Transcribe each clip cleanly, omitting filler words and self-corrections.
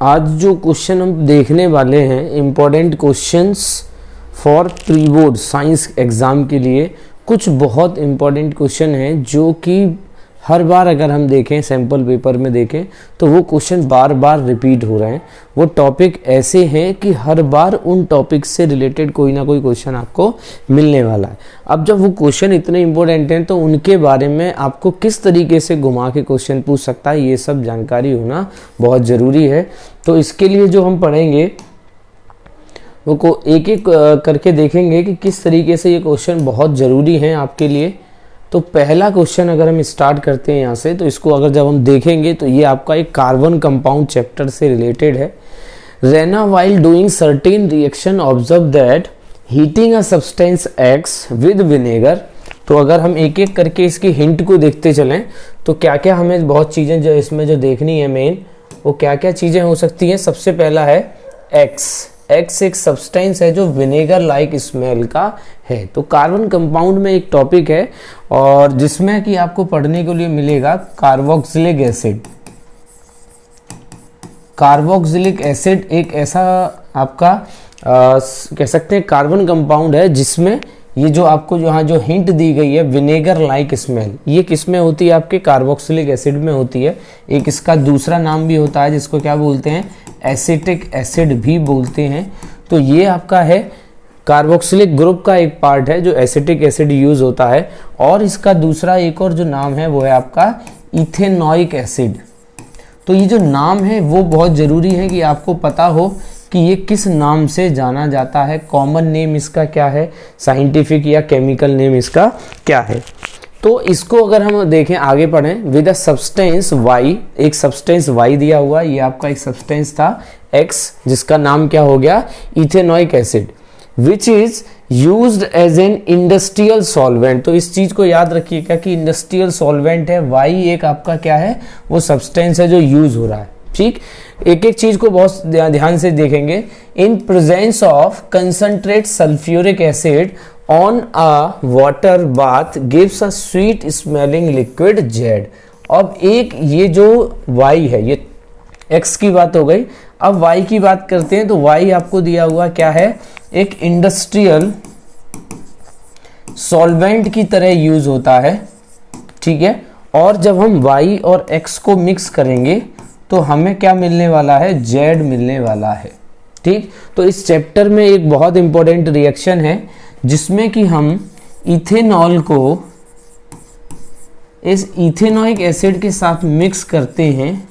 आज जो क्वेश्चन हम देखने वाले हैं important questions for pre board science exam के लिए, कुछ बहुत इम्पोर्टेंट क्वेश्चन हैं जो कि हर बार अगर हम देखें सैम्पल पेपर में देखें तो वो क्वेश्चन बार बार रिपीट हो रहे हैं। वो टॉपिक ऐसे हैं कि हर बार उन टॉपिक से रिलेटेड कोई ना कोई क्वेश्चन आपको मिलने वाला है। अब जब वो क्वेश्चन इतने इम्पोर्टेंट हैं तो उनके बारे में आपको किस तरीके से घुमा के क्वेश्चन पूछ सकता है, ये सब जानकारी होना बहुत ज़रूरी है। तो इसके लिए जो हम पढ़ेंगे वो को एक एक करके देखेंगे कि किस तरीके से ये क्वेश्चन बहुत ज़रूरी हैं आपके लिए। तो पहला क्वेश्चन अगर हम स्टार्ट करते हैं यहाँ से, तो इसको अगर जब हम देखेंगे तो ये आपका एक कार्बन कंपाउंड चैप्टर से रिलेटेड है। Rena while doing certain reaction observe that heating a substance X with vinegar. तो अगर हम एक एक करके इसकी हिंट को देखते चलें तो क्या क्या हमें बहुत चीज़ें जो इसमें जो देखनी है मेन, वो क्या क्या चीज़ें हो सकती हैं। सबसे पहला है एक्स एक सब्सटेंस है जो विनेगर लाइक स्मेल का है। तो कार्बन कंपाउंड में एक टॉपिक है और जिसमें कि आपको पढ़ने के लिए मिलेगा कार्बोक्सिलिक एसिड। कार्बोक्सिलिक एसिड एक ऐसा आपका कह सकते हैं कार्बन कंपाउंड है जिसमें ये जो आपको यहाँ जो हिंट दी गई है विनेगर लाइक स्मेल, ये किस में होती है, आपके कार्बोक्सिलिक एसिड में होती है। एक इसका दूसरा नाम भी होता है जिसको क्या बोलते हैं, एसिटिक एसिड भी बोलते हैं। तो ये आपका है कार्बोक्सिलिक ग्रुप का एक पार्ट है जो एसिटिक एसिड यूज होता है। और इसका दूसरा एक और जो नाम है वो है आपका इथेनॉइक एसिड। तो ये जो नाम है वो बहुत ज़रूरी है कि आपको पता हो कि ये किस नाम से जाना जाता है, कॉमन नेम इसका क्या है, साइंटिफिक या केमिकल नेम इसका क्या है। तो इसको अगर हम देखें आगे पढ़ें, विद अ सब्सटेंस वाई, एक सब्सटेंस वाई दिया हुआ, ये आपका एक सब्सटेंस था एक्स जिसका नाम क्या हो गया, ethanoic acid, which is used as an industrial solvent. तो इस चीज को याद रखिएगा कि इंडस्ट्रियल सॉल्वेंट है, वाई एक आपका क्या है, वो सब्सटेंस है जो यूज हो रहा है। ठीक, एक एक चीज को बहुत ध्यान से देखेंगे। In presence of concentrate sulphuric acid on a water bath gives a sweet smelling liquid Z. अब एक ये जो वाई है, ये एक्स की बात हो गई। अब वाई की बात करते हैं तो वाई आपको दिया हुआ क्या है, एक इंडस्ट्रियल सॉल्वेंट की तरह यूज होता है। ठीक है, और जब हम वाई और एक्स को मिक्स करेंगे तो हमें क्या मिलने वाला है, जेड मिलने वाला है। ठीक, तो इस चैप्टर में एक बहुत इंपॉर्टेंट रिएक्शन है जिसमें कि हम इथेनॉल को इस इथेनॉइक एसिड के साथ मिक्स करते हैं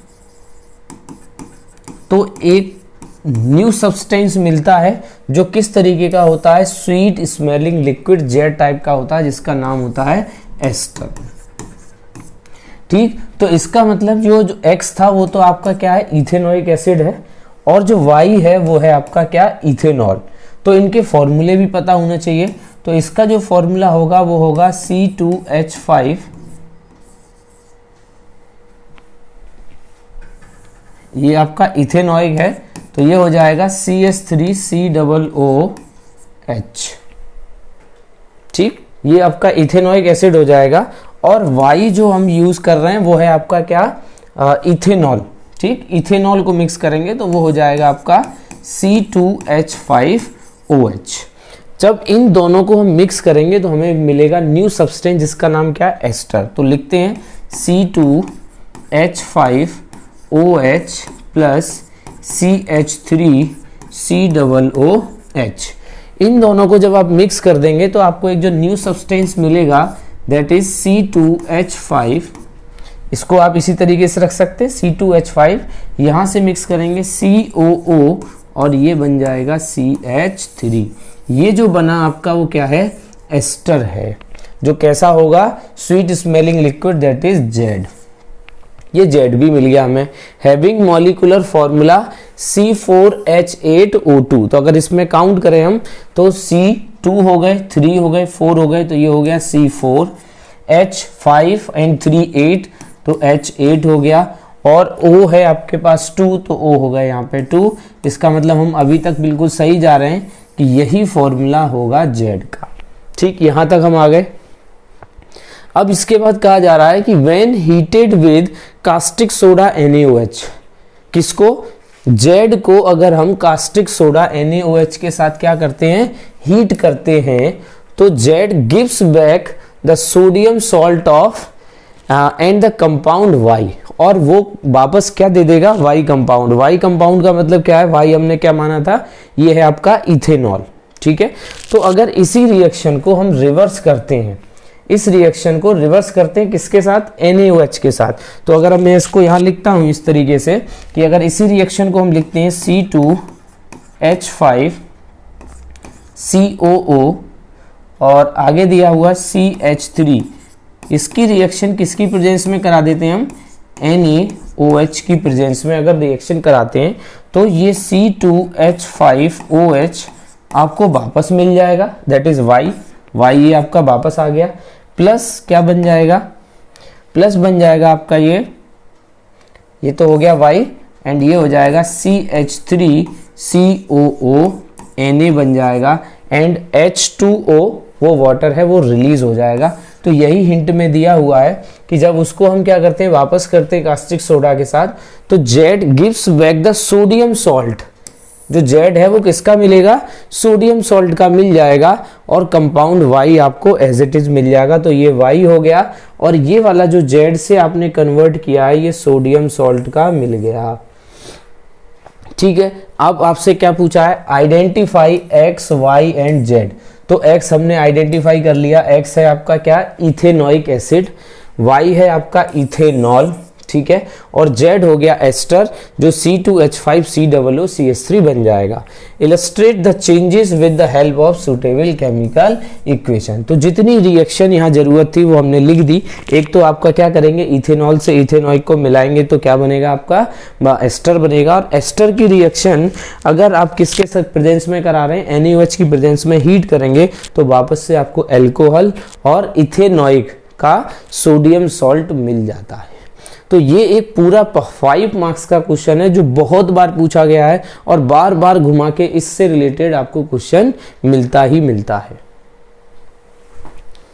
तो एक न्यू सब्सटेंस मिलता है जो किस तरीके का होता है, sweet smelling liquid Z type का होता है जिसका नाम होता है एस्टर। ठीक, तो इसका मतलब जो एक्स था वो तो आपका क्या है, इथेनॉइक एसिड है, और जो वाई है वो है आपका क्या, इथेनॉल। तो इनके फॉर्मूले भी पता होना चाहिए। तो इसका जो फॉर्मूला होगा वो होगा C2H5, ये आपका इथेनॉइक है तो ये हो जाएगा CH3COOH। ठीक, ये आपका इथेनॉइक एसिड हो जाएगा। और वाई जो हम यूज कर रहे हैं वो है आपका क्या, इथेनॉल। ठीक, इथेनॉल को मिक्स करेंगे तो वो हो जाएगा आपका C2H5OH। जब इन दोनों को हम मिक्स करेंगे तो हमें मिलेगा न्यू सब्सटेंस जिसका नाम क्या है, एस्टर। तो लिखते हैं C2H5OH प्लस CH3COOH। इन दोनों को जब आप मिक्स कर देंगे तो आपको एक जो न्यू सब्सटेंस मिलेगा दैट इज C2H5। इसको आप इसी तरीके से रख सकते हैं, C2H5 यहां से मिक्स करेंगे COO और ये बन जाएगा CH3। ये जो बना आपका वो क्या है, एस्टर है, जो कैसा होगा, sweet smelling liquid that is Z. ये जेड भी मिल गया हमें। Having molecular formula C4H8O2। तो अगर इसमें काउंट करें हम तो C2 हो गए, 3 हो गए, 4 हो गए, तो ये हो गया C4, H5 and 3 8 तो H8 हो गया, और O है आपके पास 2 तो O हो गया यहाँ पे 2। इसका मतलब हम अभी तक बिल्कुल सही जा रहे हैं कि यही फॉर्मूला होगा जेड का। ठीक, यहां तक हम आ गए। अब इसके बाद कहा जा रहा है कि when heated with caustic soda NaOH, किसको, जेड को अगर हम कास्टिक सोडा NaOH के साथ क्या करते हैं, हीट करते हैं, तो Z gives back the sodium salt of and the compound Y, और वो वापस क्या दे देगा, वाई कंपाउंड। वाई कंपाउंड का मतलब क्या है, वाई हमने क्या माना था, ये है आपका इथेनॉल, ठीक है। तो अगर इसी रिएक्शन को हम रिवर्स करते हैं, इस रिएक्शन को रिवर्स करते हैं किसके साथ, NaOH के साथ, तो अगर मैं इसको यहां लिखता हूं इस तरीके से कि अगर इसी रिएक्शन को हम लिखते हैं C2H5COO और आगे दिया हुआ CH3, इसकी रिएक्शन किसकी प्रेजेंस में करा देते हैं हम, NaOH की प्रेजेंस में अगर रिएक्शन कराते हैं, तो ये C2H5OH आपको वापस मिल जाएगा, दैट इज Y ये आपका वापस आ गया, प्लस क्या बन जाएगा, प्लस बन जाएगा आपका ये तो हो गया Y, एंड ये हो जाएगा CH3COO Na बन जाएगा, एंड H2O वो वाटर है वो रिलीज हो जाएगा। तो यही हिंट में दिया हुआ है कि जब उसको हम क्या करते हैं, वापस करते हैं कास्टिक सोडा के साथ, तो Z gives back the sodium salt, जो जेड है वो किसका मिलेगा, सोडियम सॉल्ट का मिल जाएगा, और कंपाउंड वाई आपको एज इट इज मिल जाएगा। तो ये वाई हो गया, और ये वाला जो जेड से आपने कन्वर्ट किया है ये सोडियम सॉल्ट का मिल गया, ठीक है। अब आपसे क्या पूछा है, identify X Y and Z. तो एक्स हमने आइडेंटिफाई कर लिया, एक्स है आपका क्या, इथेनोइक एसिड, वाई है आपका इथेनॉल, ठीक है, और जेड हो गया एस्टर जो C2H5COOCH3 बन जाएगा। Illustrate the changes with the help of suitable chemical equation. तो जितनी रिएक्शन यहाँ जरूरत थी वो हमने लिख दी। एक तो आपका क्या करेंगे, इथेनॉल से इथेनॉइक को मिलाएंगे तो क्या बनेगा आपका, एस्टर बनेगा, और एस्टर की रिएक्शन अगर आप किसके साथ प्रेजेंस में करा रहे हैं, NaOH की प्रेजेंस में हीट करेंगे तो वापस से आपको एल्कोहल और इथेनॉइक का सोडियम सॉल्ट मिल जाता है। तो ये एक पूरा 5 मार्क्स का क्वेश्चन है जो बहुत बार पूछा गया है, और बार बार घुमा के इससे रिलेटेड आपको क्वेश्चन मिलता ही मिलता है।